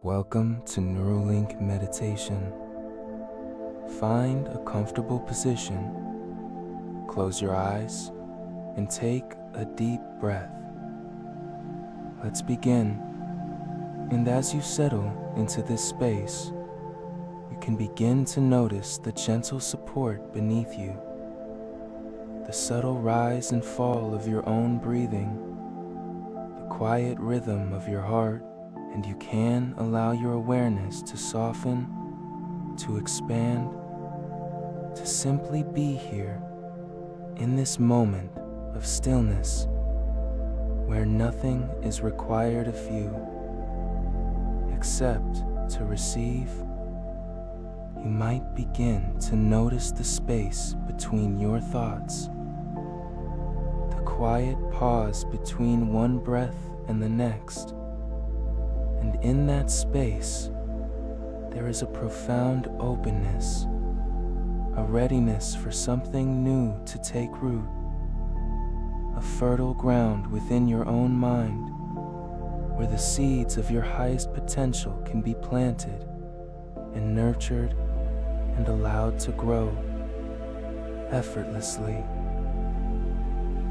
Welcome to Neurolink Meditation. Find a comfortable position, close your eyes, and take a deep breath. Let's begin. And as you settle into this space, you can begin to notice the gentle support beneath you, the subtle rise and fall of your own breathing, the quiet rhythm of your heart, and you can allow your awareness to soften, to expand, to simply be here in this moment of stillness where nothing is required of you except to receive. You might begin to notice the space between your thoughts, the quiet pause between one breath and the next. And in that space, there is a profound openness, a readiness for something new to take root, a fertile ground within your own mind where the seeds of your highest potential can be planted and nurtured and allowed to grow effortlessly.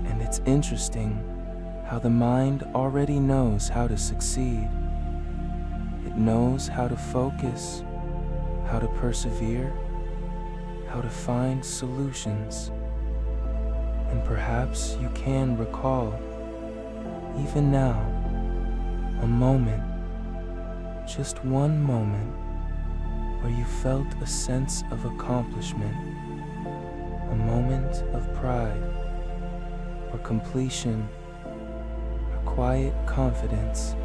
And it's interesting how the mind already knows how to succeed. It knows how to focus, how to persevere, how to find solutions. And perhaps you can recall, even now, a moment, just one moment, where you felt a sense of accomplishment, a moment of pride or completion, a quiet confidence.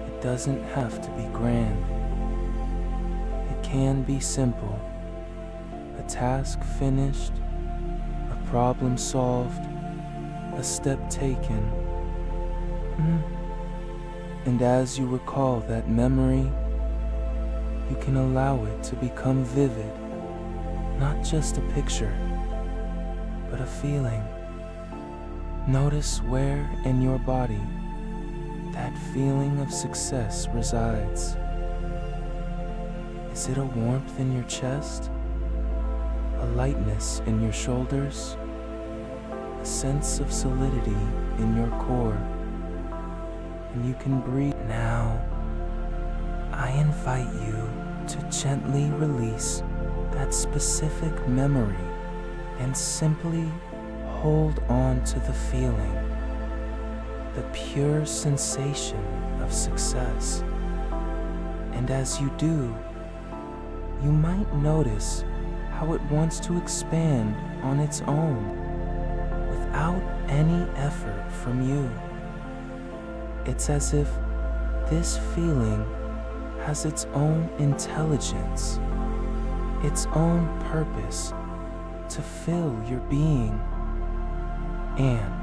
It doesn't have to be grand. It can be simple. A task finished, a problem solved, a step taken. And as you recall that memory, you can allow it to become vivid, not just a picture, but a feeling. Notice where in your body that feeling of success resides. Is it a warmth in your chest? A lightness in your shoulders? A sense of solidity in your core? And you can breathe. Now, I invite you to gently release that specific memory and simply hold on to the feeling, the pure sensation of success. And as you do, you might notice how it wants to expand on its own without any effort from you. It's as if this feeling has its own intelligence, its own purpose to fill your being. And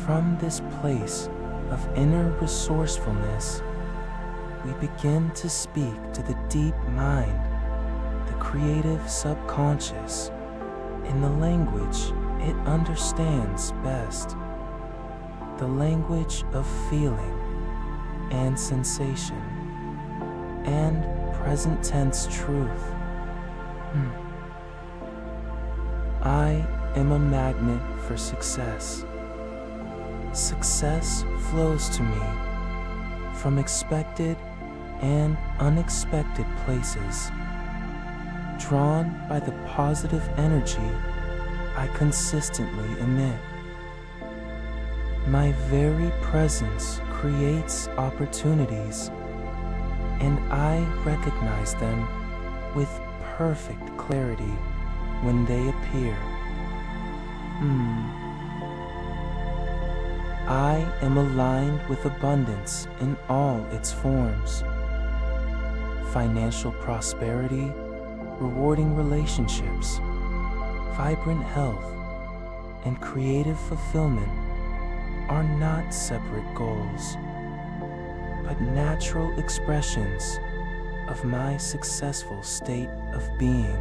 from this place of inner resourcefulness, we begin to speak to the deep mind, the creative subconscious, in the language it understands best, the language of feeling and sensation and present tense truth. I am a magnet for success. Success flows to me from expected and unexpected places, drawn by the positive energy I consistently emit. My very presence creates opportunities, and I recognize them with perfect clarity when they appear. I am aligned with abundance in all its forms. Financial prosperity, rewarding relationships, vibrant health, and creative fulfillment are not separate goals, but natural expressions of my successful state of being.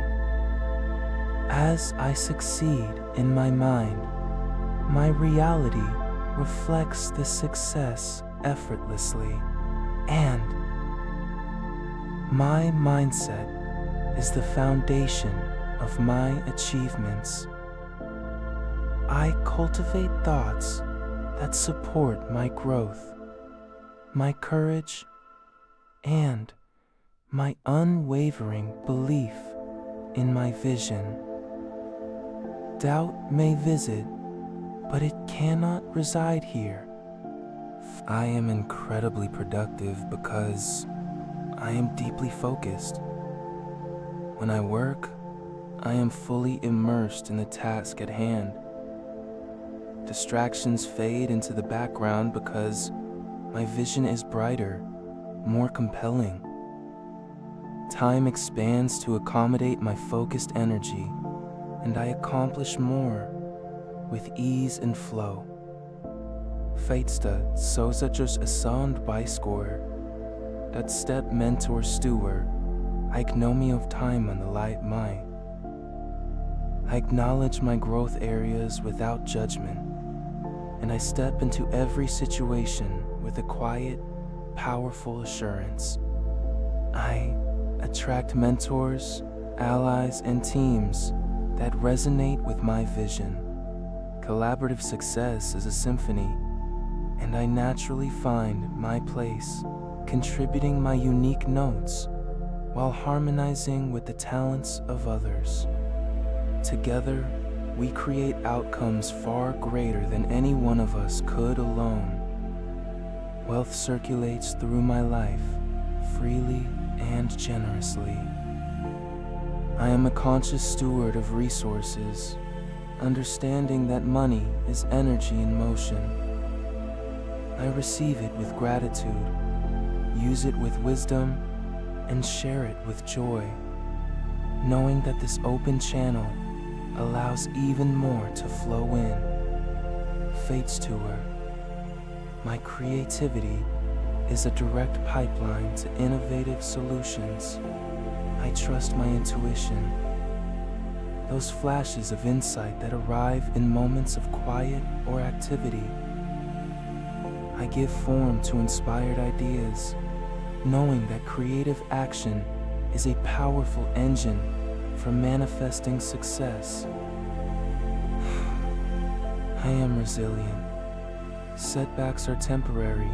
As I succeed in my mind, my reality reflects the success effortlessly, and My mindset is the foundation of my achievements. I cultivate thoughts that support my growth, my courage, and my unwavering belief in my vision. Doubt may visit, but it cannot reside here. I am incredibly productive because I am deeply focused. When I work, I am fully immersed in the task at hand. Distractions fade into the background because my vision is brighter, more compelling. Time expands to accommodate my focused energy, and I accomplish more with ease and flow. Feitste så sätts asand byskår, that step mentor stewer, economy of time on the light mind. I acknowledge my growth areas without judgment, and I step into every situation with a quiet, powerful assurance. I attract mentors, allies, and teams that resonate with my vision. Collaborative success is a symphony, and I naturally find my place, contributing my unique notes while harmonizing with the talents of others. Together, we create outcomes far greater than any one of us could alone. Wealth circulates through my life, freely and generously. I am a conscious steward of resources, understanding that money is energy in motion. I receive it with gratitude, use it with wisdom, and share it with joy, knowing that this open channel allows even more to flow in. Fate's tour. My creativity is a direct pipeline to innovative solutions. I trust my intuition. Those flashes of insight that arrive in moments of quiet or activity. I give form to inspired ideas, knowing that creative action is a powerful engine for manifesting success. I am resilient. Setbacks are temporary,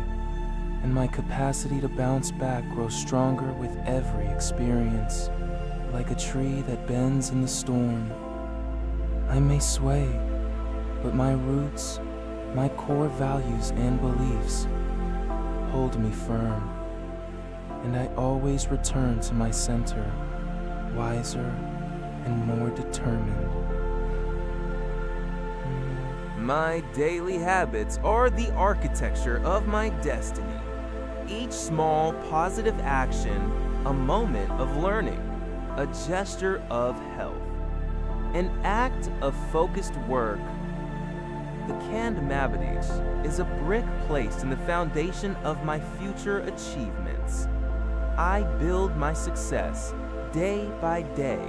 and my capacity to bounce back grows stronger with every experience, like a tree that bends in the storm. I may sway, but my roots, my core values and beliefs hold me firm, and I always return to my center, wiser and more determined. My daily habits are the architecture of my destiny. Each small positive action, a moment of learning, a gesture of health, an act of focused work. The canned Mavities is a brick placed in the foundation of my future achievements. I build my success day by day,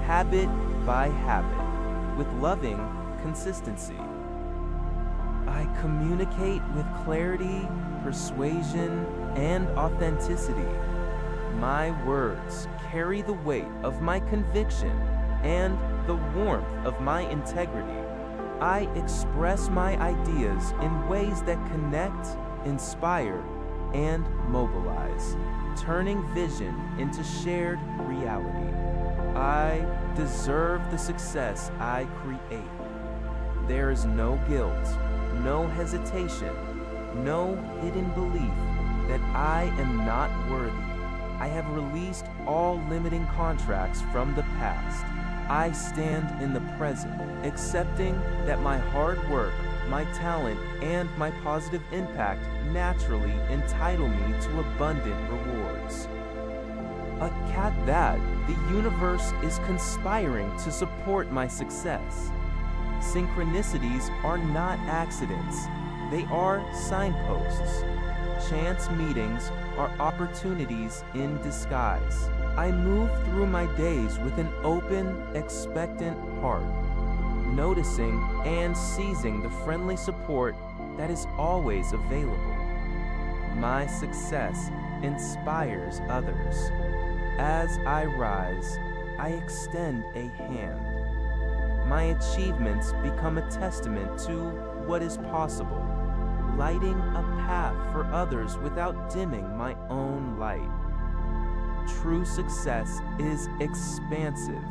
habit by habit, with loving consistency. I communicate with clarity, persuasion, and authenticity. My words carry the weight of my conviction and the warmth of my integrity. I express my ideas in ways that connect, inspire, and mobilize, turning vision into shared reality. I deserve the success I create. There is no guilt, no hesitation, no hidden belief that I am not worthy. I have released all limiting contracts from the past. I stand in the present, accepting that my hard work, my talent, and my positive impact naturally entitle me to abundant rewards. At that, the universe is conspiring to support my success. Synchronicities are not accidents, they are signposts. Chance meetings are opportunities in disguise. I move through my days with an open, expectant heart, noticing and seizing the friendly support that is always available. My success inspires others. As I rise, I extend a hand. My achievements become a testament to what is possible, lighting a path for others without dimming my own light. True success is expansive,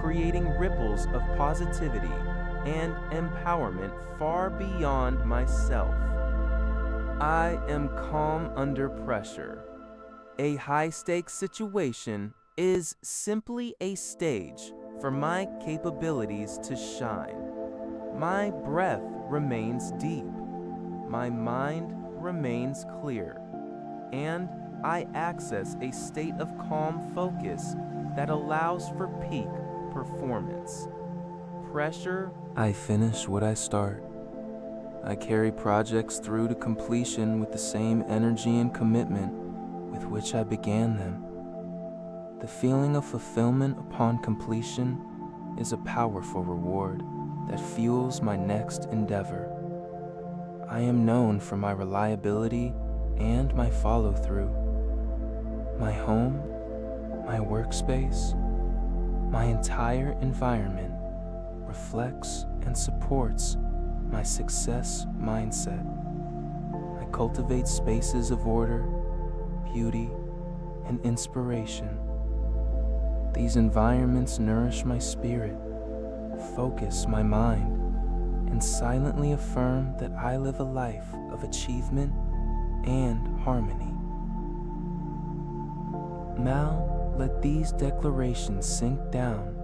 creating ripples of positivity and empowerment far beyond myself. I am calm under pressure. A high-stakes situation is simply a stage for my capabilities to shine. My breath remains deep. My mind remains clear. And I access a state of calm focus that allows for peak performance. Pressure. I finish what I start. I carry projects through to completion with the same energy and commitment with which I began them. The feeling of fulfillment upon completion is a powerful reward that fuels my next endeavor. I am known for my reliability and my follow-through. My home, my workspace, my entire environment reflects and supports my success mindset. I cultivate spaces of order, beauty, and inspiration. These environments nourish my spirit, focus my mind, and silently affirm that I live a life of achievement and harmony. Now, let these declarations sink down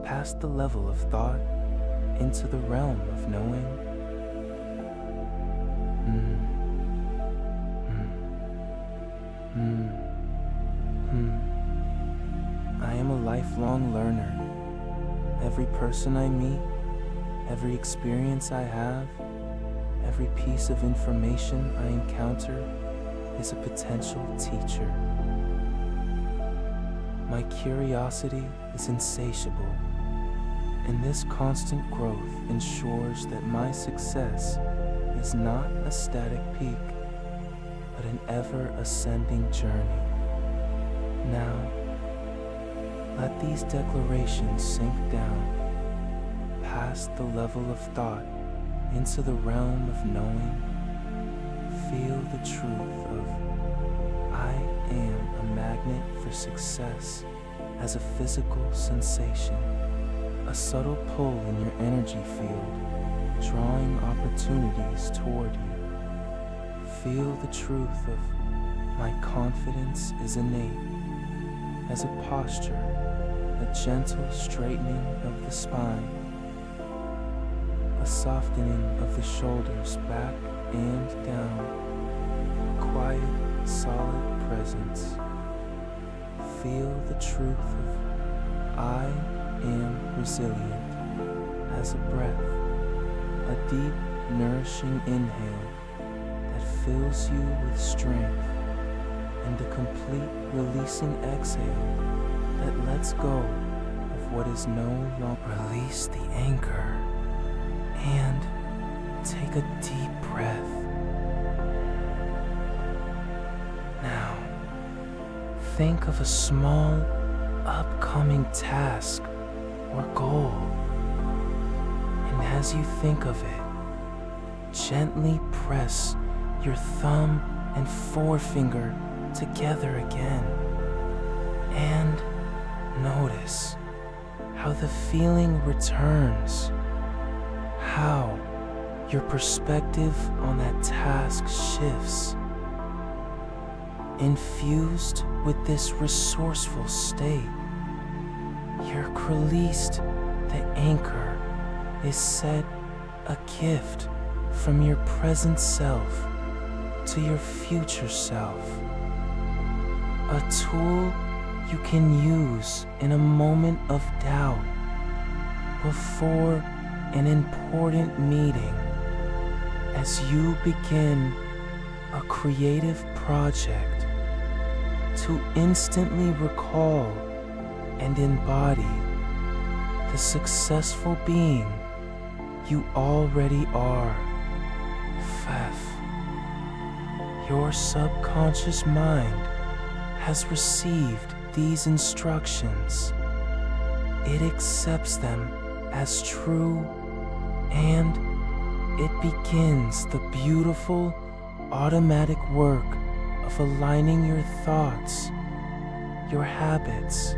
past the level of thought into the realm of knowing. I am a lifelong learner. Every person I meet, every experience I have, every piece of information I encounter is a potential teacher. My curiosity is insatiable, and this constant growth ensures that my success is not a static peak, but an ever-ascending journey. Now, let these declarations sink down past the level of thought into the realm of knowing. Feel the truth of I am a magnet for success as a physical sensation, a subtle pull in your energy field, drawing opportunities toward you. Feel the truth of my confidence is innate as a posture, a gentle straightening of the spine, a softening of the shoulders back and down, a quiet, solid presence. Feel the truth of I am resilient as a breath, a deep, nourishing inhale that fills you with strength, and a complete releasing exhale that lets go of what is no longer. Release the anchor and take a deep breath. Now, think of a small, upcoming task or goal, and as you think of it, gently press your thumb and forefinger together again, and notice how the feeling returns, how your perspective on that task shifts. Infused with this resourceful state, you're released, the anchor is set, a gift from your present self to your future self, a tool you can use in a moment of doubt before an important meeting as you begin a creative project to instantly recall and embody the successful being you already are. Fef, Your subconscious mind has received these instructions. It accepts them as true, and it begins the beautiful, automatic work of aligning your thoughts, your habits,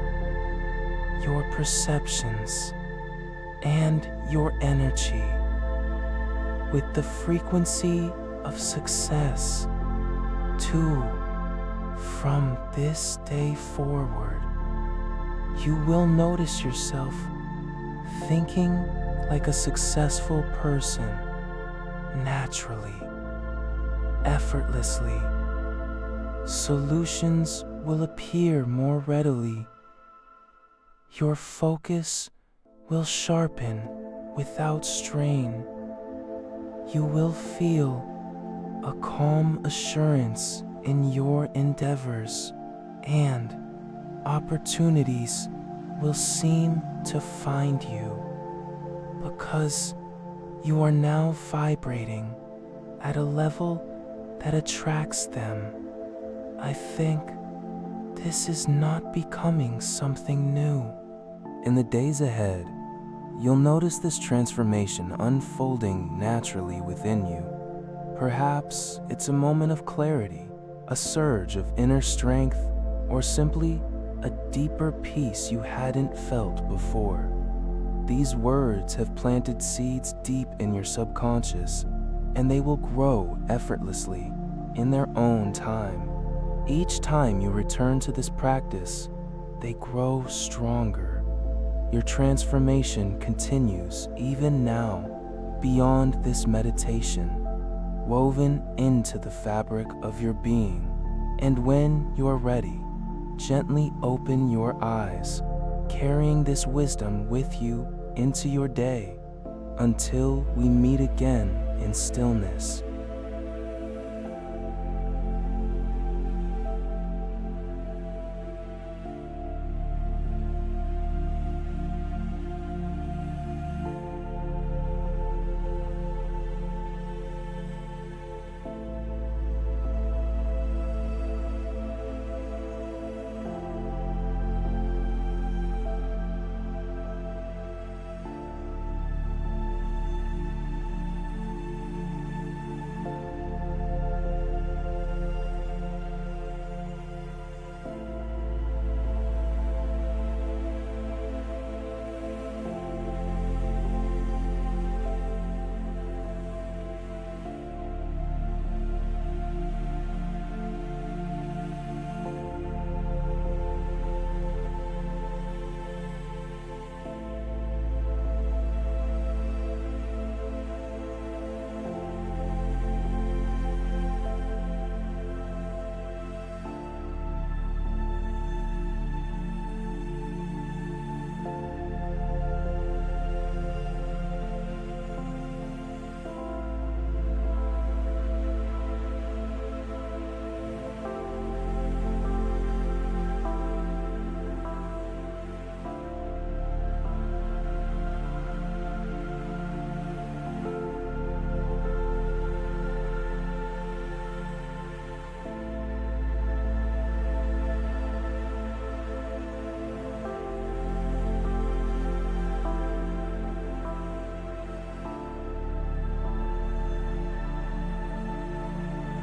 your perceptions, and your energy with the frequency of success. From this day forward, you will notice yourself thinking like a successful person, naturally, effortlessly. Solutions will appear more readily. Your focus will sharpen without strain. You will feel a calm assurance in your endeavors, and opportunities will seem to find you because you are now vibrating at a level that attracts them. I think this is not becoming something new. In the days ahead, you'll notice this transformation unfolding naturally within you. Perhaps it's a moment of clarity, a surge of inner strength, or simply a deeper peace you hadn't felt before. These words have planted seeds deep in your subconscious, and they will grow effortlessly in their own time. Each time you return to this practice, they grow stronger. Your transformation continues even now, beyond this meditation, woven into the fabric of your being. And when you're ready, gently open your eyes, carrying this wisdom with you into your day, until we meet again in stillness.